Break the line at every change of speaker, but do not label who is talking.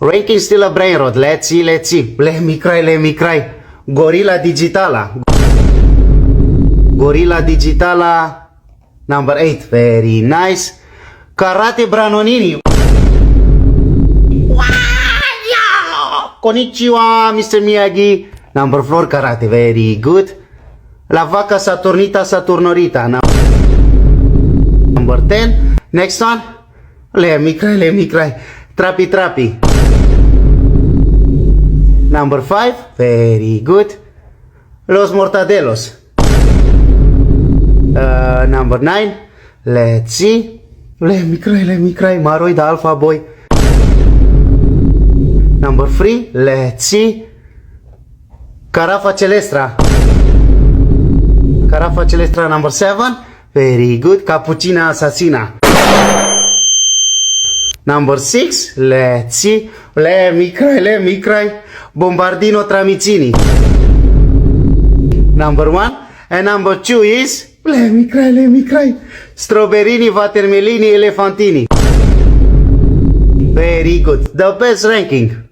Ranking still a brain rot. Let's see, let's see. Let me cry, let me cry. Gorilla Digitala. Gorilla Digitala. Number 8. Very nice. Karate Branonini. Konnichiwa, Mr. Miyagi. Number 4. Karate. Very good. La vaca Saturnita Saturnorita. Number 10. Next one. Let me cry, let me cry. Trapi Trapi. Number 5. Very good. Los Mortadelos. Number 9. Let's see. Let me cry. Maroid Alpha Boy. Number 3. Let's see. Carafa Celestra. Carafa Celestra number 7. Very good. Cappuccina Assassina. Number 6. Let's see. Let me cry. Bombardino Tramicini. Number 1. And number 2 is... Let me cry. Strawberrini Watermelini Elefantini. Very good. The best ranking.